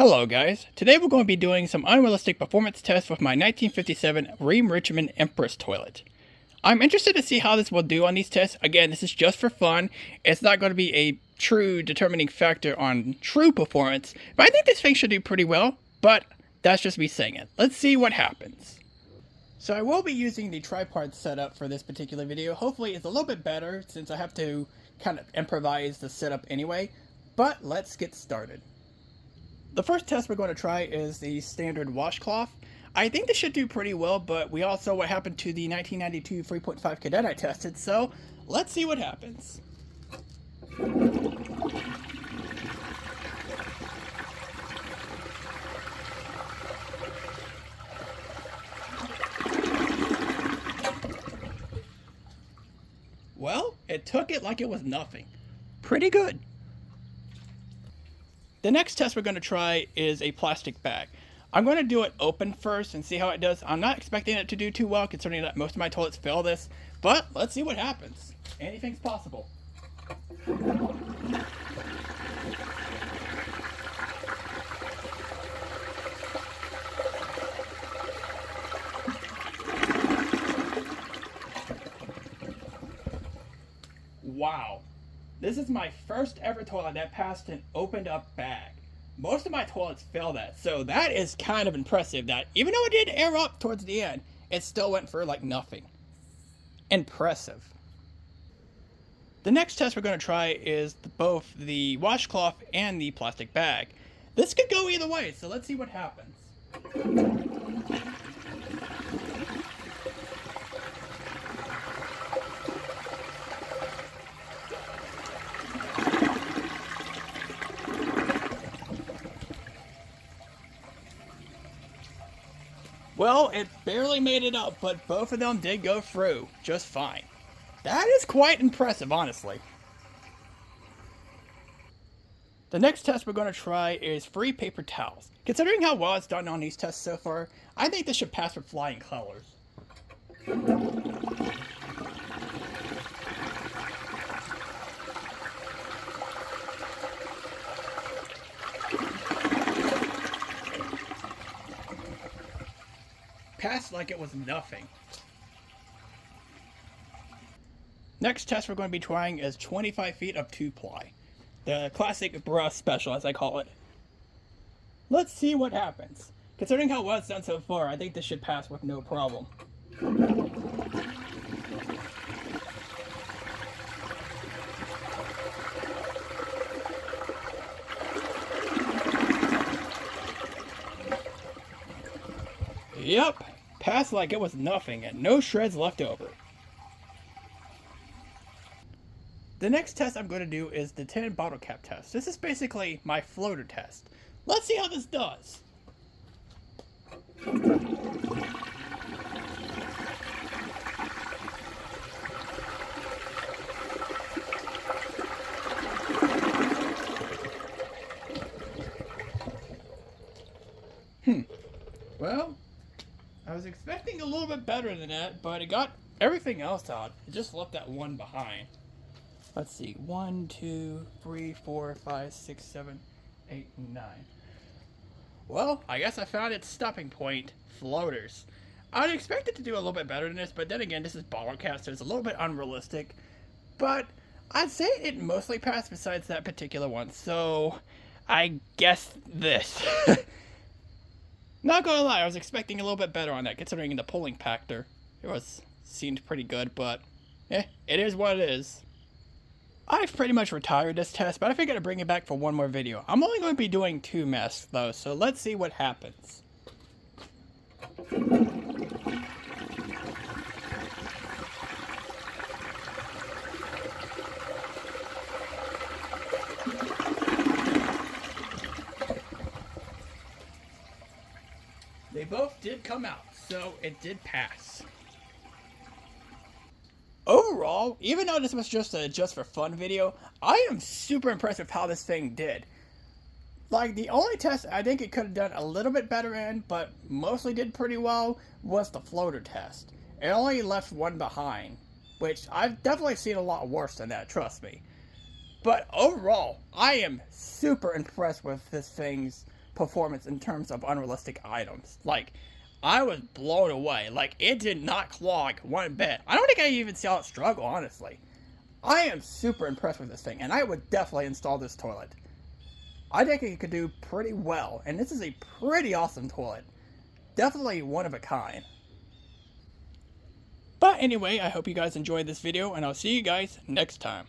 Hello guys, today we're going to be doing some unrealistic performance tests with my 1957 Rheem Richmond Empress toilet. I'm interested to see how this will do on these tests. Again, this is just for fun. It's not going to be a true determining factor on true performance, but I think this thing should do pretty well, but that's just me saying it. Let's see what happens. So I will be using the tripod setup for this particular video. Hopefully it's a little bit better since I have to kind of improvise the setup anyway, but let's get started. The first test we're going to try is the standard washcloth. I think this should do pretty well, but we all saw what happened to the 1992 3.5 cadet I tested, so let's see what happens. Well, it took it like it was nothing. Pretty good. The next test we're going to try is a plastic bag. I'm going to do it open first and see how it does. I'm not expecting it to do too well considering that most of my toilets fail this, but let's see what happens. Anything's possible. Wow. This is my first ever toilet that passed an opened up bag. Most of my toilets fail that, so that is kind of impressive that even though it did air up towards the end, it still went for like nothing. Impressive. The next test we're going to try is both the washcloth and the plastic bag. This could go either way, so let's see what happens. Well, it barely made it up, but both of them did go through just fine. That is quite impressive, honestly. The next test we're going to try is free paper towels. Considering how well it's done on these tests so far, I think this should pass with flying colors. Passed like it was nothing. Next test we're going to be trying is 25 feet of 2-ply. The classic bruh special, as I call it. Let's see what happens. Considering how well it's done so far, I think this should pass with no problem. Yep, passed like it was nothing and no shreds left over. The next test I'm going to do is the 10 bottle cap test. This is basically my floater test. Let's see how this does. Well, I was expecting a little bit better than that, but it got everything else out. It just left that one behind. Let's see. 1, 2, 3, 4, 5, 6, 7, 8, 9. Well, I guess I found its stopping point. Floaters. I'd expect it to do a little bit better than this, but then again, this is BottleCaps, so it's a little bit unrealistic. But I'd say it mostly passed besides that particular one, so I guess this. Not gonna lie, I was expecting a little bit better on that, considering the pulling factor. Seemed pretty good, but it is what it is. I've pretty much retired this test, but I figured I'd bring it back for one more video. I'm only going to be doing 2 masks, though, so let's see what happens. They both did come out, so it did pass. Overall, even though this was just a just for fun video, I am super impressed with how this thing did. Like, the only test I think it could have done a little bit better in, but mostly did pretty well, was the floater test. It only left one behind, which I've definitely seen a lot worse than that, trust me. But overall, I am super impressed with this thing's performance in terms of unrealistic items. Like, I was blown away. Like, it did not clog one bit. I don't think I even saw it struggle, honestly. I am super impressed with this thing, and I would definitely install this toilet. I think it could do pretty well, and this is a pretty awesome toilet. Definitely one of a kind. But anyway, I hope you guys enjoyed this video, and I'll see you guys next time.